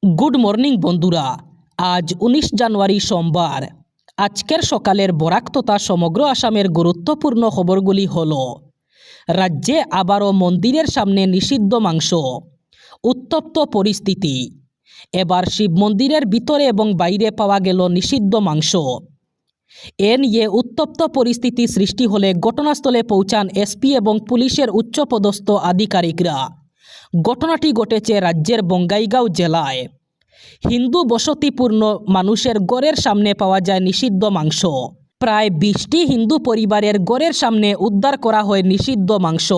Good morning বন্ধুরা। আজ 19 জানুয়ারি সোমবার। আজকের সকালের বরাক তথা সমগ্র আসামের গুরুত্বপূর্ণ খবরগুলি হল: রাজ্যে আবারও মন্দিরের সামনে নিষিদ্ধ মাংস, উত্তপ্ত পরিস্থিতি। এবার শিব মন্দিরের ভিতরে এবং বাইরে পাওয়া গেল নিষিদ্ধ মাংস। এ নিয়ে উত্তপ্ত পরিস্থিতি সৃষ্টি হলে ঘটনাস্থলে পৌঁছান এসপি এবং পুলিশের উচ্চপদস্থ আধিকারিকরা। ঘটনাটি ঘটেছে রাজ্যের বঙ্গাইগাঁও জেলায়। হিন্দু বসতিপূর্ণ মানুষের ঘরের সামনে পাওয়া যায় নিষিদ্ধ মাংস। প্রায় 20টি হিন্দু পরিবারের ঘরের সামনে উদ্ধার করা হয় নিষিদ্ধ মাংস।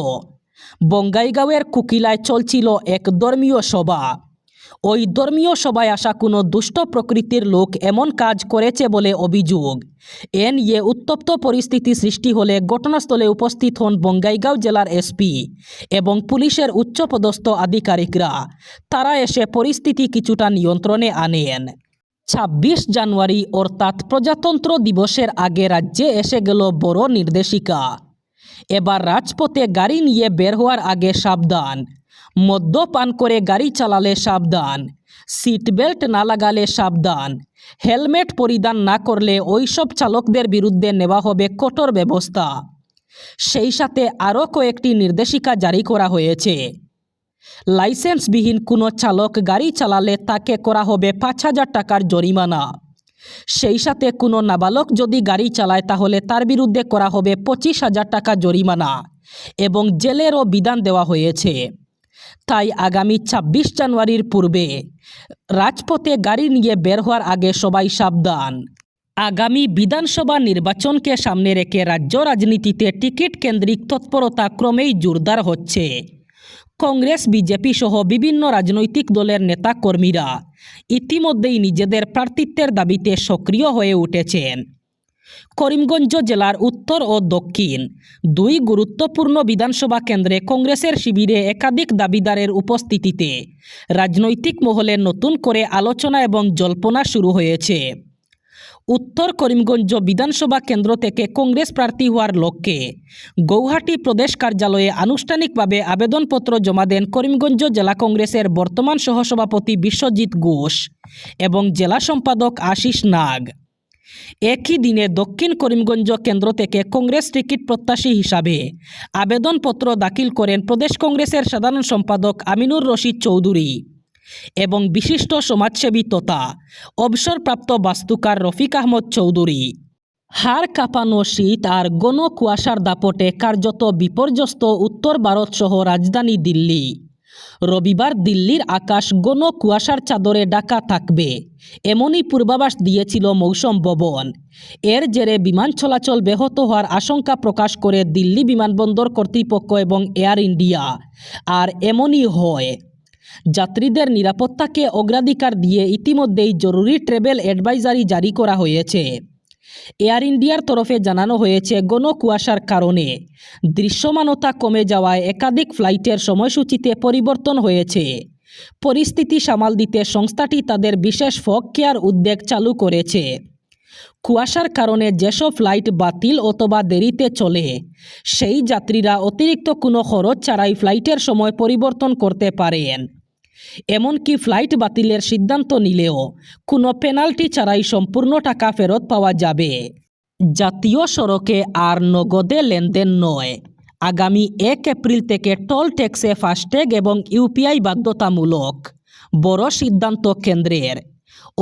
বঙ্গাইগাঁওয়ের কুকিলায় চলছিল এক ধর্মীয় সভা। ওই ধর্মীয় সভায় আসা কোনো দুষ্ট প্রকৃতির লোক এমন কাজ করেছে বলে অভিযোগ। এ নিয়ে উত্তপ্ত পরিস্থিতি সৃষ্টি হলে ঘটনাস্থলে উপস্থিত হন বঙ্গাইগাঁও জেলার এসপি এবং পুলিশের উচ্চপদস্থ আধিকারিকরা। তারা এসে পরিস্থিতি কিছুটা নিয়ন্ত্রণে আনেন। 26 জানুয়ারি অর্থাৎ প্রজাতন্ত্র দিবসের আগে রাজ্যে এসে গেল বড় নির্দেশিকা। এবার রাজপথে গাড়ি নিয়ে বের হওয়ার আগে সাবধান, মদ্যপান করে গাড়ি চালালে সাবধান, সিট বেল্ট না লাগালে সাবধান, হেলমেট পরিধান না করলে ওইসব চালকদের বিরুদ্ধে নেওয়া হবে কঠোর ব্যবস্থা। সেই সাথে আরও কয়েকটি নির্দেশিকা জারি করা হয়েছে। লাইসেন্সবিহীন কোনো চালক গাড়ি চালালে তাকে করা হবে 5,000 টাকার জরিমানা। সেই সাথে কোনো নাবালক যদি গাড়ি চালায় তাহলে তার বিরুদ্ধে করা হবে 25,000 টাকা জরিমানা এবং জেলেরও বিধান দেওয়া হয়েছে। তাই আগামী 26 জানুয়ারির পূর্বে রাজপথে গাড়ি নিয়ে বের হওয়ার আগে সবাই সাবধান। আগামী বিধানসভা নির্বাচনকে সামনে রেখে রাজ্য রাজনীতিতে টিকিট কেন্দ্রিক তৎপরতা ক্রমেই জোরদার হচ্ছে। কংগ্রেস, বিজেপি সহ বিভিন্ন রাজনৈতিক দলের নেতাকর্মীরা ইতিমধ্যেই নিজেদের প্রার্থিত্বের দাবিতে সক্রিয় হয়ে উঠেছেন। করিমগঞ্জ জেলার উত্তর ও দক্ষিণ দুই গুরুত্বপূর্ণ বিধানসভা কেন্দ্রে কংগ্রেসের শিবিরে একাধিক দাবিদারের উপস্থিতিতে রাজনৈতিক মহলে নতুন করে আলোচনা এবং জল্পনা শুরু হয়েছে। উত্তর করিমগঞ্জ বিধানসভা কেন্দ্র থেকে কংগ্রেস প্রার্থী হওয়ার লক্ষ্যে গৌহাটি প্রদেশ কার্যালয়ে আনুষ্ঠানিকভাবে আবেদনপত্র জমা দেন করিমগঞ্জ জেলা কংগ্রেসের বর্তমান সহসভাপতি বিশ্বজিৎ ঘোষ এবং জেলা সম্পাদক আশিস নাগ। একই দিনে দক্ষিণ করিমগঞ্জ কেন্দ্র থেকে কংগ্রেস টিকিট প্রত্যাশী হিসাবে আবেদনপত্র দাখিল করেন প্রদেশ কংগ্রেসের সাধারণ সম্পাদক আমিনুর রশিদ চৌধুরী এবং বিশিষ্ট সমাজসেবী তথা অবসরপ্রাপ্ত বাস্তুকার রফিক আহমদ চৌধুরী। হাড় কাঁপানো শীত আর ঘন কুয়াশার দাপটে কার্যত বিপর্যস্ত উত্তর ভারত সহ রাজধানী দিল্লি। রবিবার দিল্লির আকাশ ঘন কুয়াশার চাদরে ঢাকা থাকবে এমনই পূর্বাভাস দিয়েছিল মৌসুম ভবন। এর জেরে বিমান চলাচল ব্যাহত হওয়ার আশঙ্কা প্রকাশ করে দিল্লি বিমানবন্দর কর্তৃপক্ষ এবং এয়ার ইন্ডিয়া। আর এমনই হয়। যাত্রীদের নিরাপত্তাকে অগ্রাধিকার দিয়ে ইতিমধ্যেই জরুরি ট্রাভেল অ্যাডভাইজারি জারি করা হয়েছে। এয়ার ইন্ডিয়ার তরফে জানানো হয়েছে ঘন কুয়াশার কারণে দৃশ্যমানতা কমে যাওয়ায় একাধিক ফ্লাইটের সময়সূচিতে পরিবর্তন হয়েছে। পরিস্থিতি সামাল দিতে সংস্থাটি তাদের বিশেষ ফগ কেয়ার উদ্যোগ চালু করেছে। কুয়াশার কারণে যেসব ফ্লাইট বাতিল অথবা দেরিতে চলে সেই যাত্রীরা অতিরিক্ত কোনো খরচ ছাড়াই ফ্লাইটের সময় পরিবর্তন করতে পারেন। এমনকি ফ্লাইট বাতিলের সিদ্ধান্ত নিলেও কোনো পেনাল্টি ছাড়াই সম্পূর্ণ টাকা ফেরত পাওয়া যাবে। জাতীয় সড়কে আর নগদে লেনদেন নয়। আগামী 1 এপ্রিল থেকে টোল ট্যাক্সে ফাস্ট্যাগ এবং ইউপিআই বাধ্যতামূলক। বড় সিদ্ধান্ত কেন্দ্রের।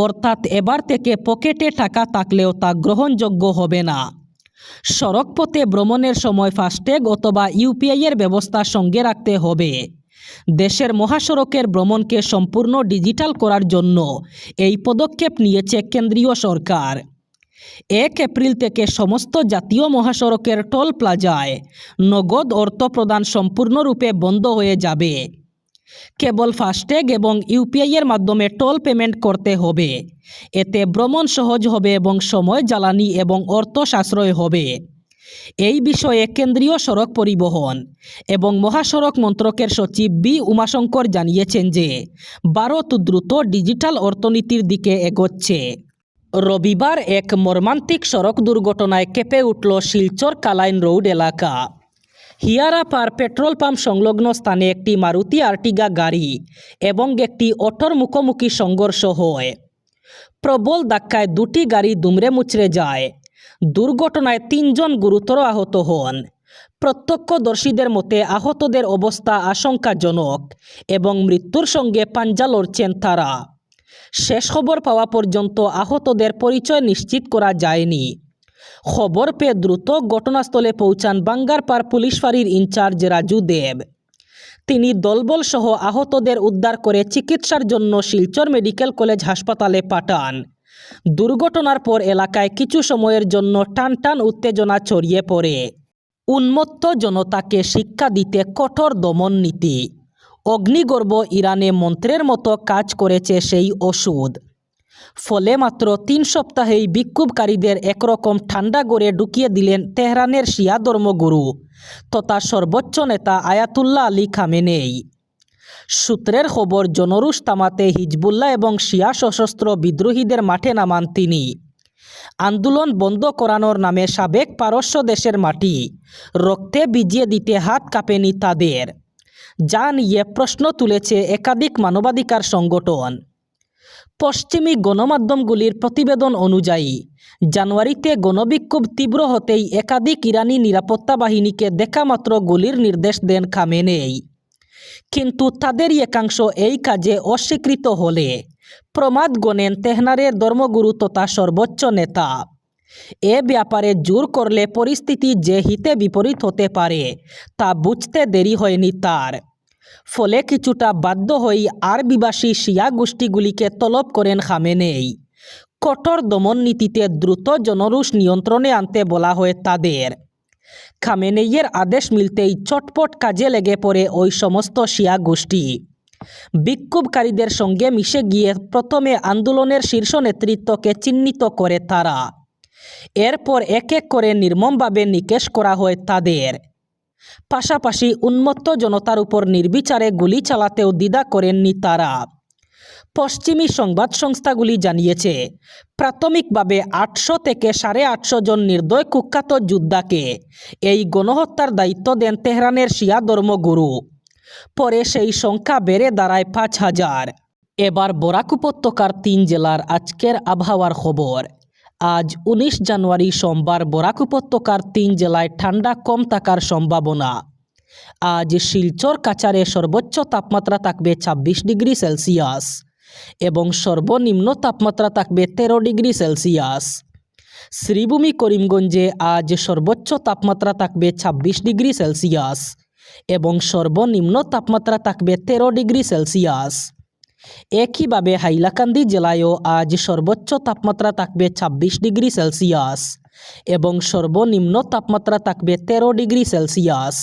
অর্থাৎ এবার থেকে পকেটে টাকা থাকলেও তা গ্রহণযোগ্য হবে না। সড়কপথে ভ্রমণের সময় ফাস্ট্যাগ অথবা ইউপিআইয়ের ব্যবস্থা সঙ্গে রাখতে হবে। দেশের মহাসড়কের ভ্রমণকে সম্পূর্ণ ডিজিটাল করার জন্য এই পদক্ষেপ নিয়েছে কেন্দ্রীয় সরকার। 1 এপ্রিল থেকে সমস্ত জাতীয় মহাসড়কের টোল প্লাজায় নগদ অর্থ প্রদান সম্পূর্ণরূপে বন্ধ হয়ে যাবে। কেবল ফাস্ট্যাগ এবং ইউপিআইয়ের মাধ্যমে টোল পেমেন্ট করতে হবে। এতে ভ্রমণ সহজ হবে এবং সময়, জ্বালানি এবং অর্থ সাশ্রয় হবে। এই বিষয়ে কেন্দ্রীয় সড়ক পরিবহন এবং মহাসড়ক মন্ত্রকের সচিব বি উমাশঙ্কর জানিয়েছেন যে ভারত দ্রুত ডিজিটাল অর্থনীতির দিকে এগোচ্ছে। রবিবার এক মর্মান্তিক সড়ক দুর্ঘটনায় কেঁপে উঠল শিলচর কালাইন রোড এলাকা। হিয়ারাপার পেট্রোল পাম্প সংলগ্ন স্থানে একটি মারুতি আর্টিগা গাড়ি এবং একটি অটোর মুখোমুখি সংঘর্ষ হয়। প্রবল ধাক্কায় দুটি গাড়ি দুমড়ে মুচড়ে যায়। দুর্ঘটনায় 3 জন গুরুতর আহত হন। প্রত্যক্ষদর্শীদের মতে আহতদের অবস্থা আশঙ্কাজনক এবং মৃত্যুর সঙ্গে পাঞ্জা লড়ছেন তারা। শেষ খবর পাওয়া পর্যন্ত আহতদের পরিচয় নিশ্চিত করা যায়নি। খবর পেয়ে দ্রুত ঘটনাস্থলে পৌঁছান বাঙ্গারপাড় পুলিশ ফাঁড়ির ইনচার্জ রাজু দেব। তিনি দলবল সহ আহতদের উদ্ধার করে চিকিৎসার জন্য শিলচর মেডিকেল কলেজ হাসপাতালে পাঠান। দুর্ঘটনার পর এলাকায় কিছু সময়ের জন্য টানটান উত্তেজনা ছড়িয়ে পড়ে। উন্মত্ত জনতাকে শিক্ষা দিতে কঠোর দমন নীতি। অগ্নিগর্ভ ইরানে মন্ত্রের মতো কাজ করেছে সেই ওষুধ। ফলে মাত্র 3 সপ্তাহেই বিক্ষোভকারীদের একরকম ঠান্ডা গড়ে ঢুকিয়ে দিলেন তেহরানের শিয়া ধর্মগুরু তথা সর্বোচ্চ নেতা আয়াতুল্লাহ আলী খামেনেই। সূত্রের খবর, জনরোষ থামাতে হিজবুল্লাহ এবং শিয়া সশস্ত্র বিদ্রোহীদের মাঠে নামান তিনি। আন্দোলন বন্ধ করানোর নামে সাবেক পারস্য দেশের মাটি রক্তে ভিজিয়ে দিতে হাত কাঁপেনি তাদের, যা নিয়ে প্রশ্ন তুলেছে একাধিক মানবাধিকার সংগঠন। পশ্চিমী গণমাধ্যমগুলির প্রতিবেদন অনুযায়ী জানুয়ারিতে গণবিক্ষোভ তীব্র হতেই একাধিক ইরানি নিরাপত্তা বাহিনীকে দেখামাত্র গুলির নির্দেশ দেন খামেনেই। কিন্তু তাদেরই একাংশ এই কাজে অস্বীকৃত হলে প্রমাদ গণেন তেহরানের ধর্মগুরু তথা সর্বোচ্চ নেতা। এ ব্যাপারে জোর করলে পরিস্থিতি যে হিতে বিপরীত হতে পারে তা বুঝতে দেরি হয়নি তার। ফলে কিছুটা বাধ্য হয়েই আরবিভাষী শিয়া গোষ্ঠীগুলিকে তলব করেন খামেনেই। কঠোর দমন নীতিতে দ্রুত জনরোষ নিয়ন্ত্রণে আনতে বলা হয় তাদের। খামেনেইয়ের আদেশ মিলতেই চটপট কাজে লেগে পড়ে ওই সমস্ত শিয়া গোষ্ঠী। বিক্ষোভকারীদের সঙ্গে মিশে গিয়ে প্রথমে আন্দোলনের শীর্ষ নেতৃত্বকে চিহ্নিত করে তারা। এরপর এক এক করে নির্মমভাবে নিকেশ করা হয় তাদের। পাশাপাশি উন্মত্ত জনতার উপর নির্বিচারে গুলি চালাতেও দ্বিধা করেননি তারা। পশ্চিমী সংবাদ সংস্থাগুলি জানিয়েছে, প্রাথমিকভাবে 800 থেকে 850 জন নির্দয় কুখ্যাত যোদ্ধাকে এই গণহত্যার দায়িত্ব দেন তেহরানের শিয়া ধর্মগুরু। পরে সেই সংখ্যা বেড়ে দাঁড়ায় 5000। এবার বরাক উপত্যকার 3 জেলার আজকের আবহাওয়ার খবর। আজ 19 জানুয়ারি সোমবার বরাক উপত্যকার 3 জেলায় ঠান্ডা কম থাকার সম্ভাবনা। আজ শিলচর কাছাড়ে সর্বোচ্চ তাপমাত্রা থাকবে 26 ডিগ্রি সেলসিয়াস এবং সর্বনিম্ন তাপমাত্রা থাকবে 13 ডিগ্রি সেলসিয়াস। শ্রীভূমি করিমগঞ্জে আজ সর্বোচ্চ তাপমাত্রা থাকবে 26 ডিগ্রি সেলসিয়াস এবং সর্বনিম্ন তাপমাত্রা থাকবে 13 ডিগ্রি সেলসিয়াস। একইভাবে হাইলাকান্দি জেলায়ও আজ সর্বোচ্চ তাপমাত্রা থাকবে 26 ডিগ্রি সেলসিয়াস এবং সর্বনিম্ন তাপমাত্রা থাকবে 13 ডিগ্রি সেলসিয়াস।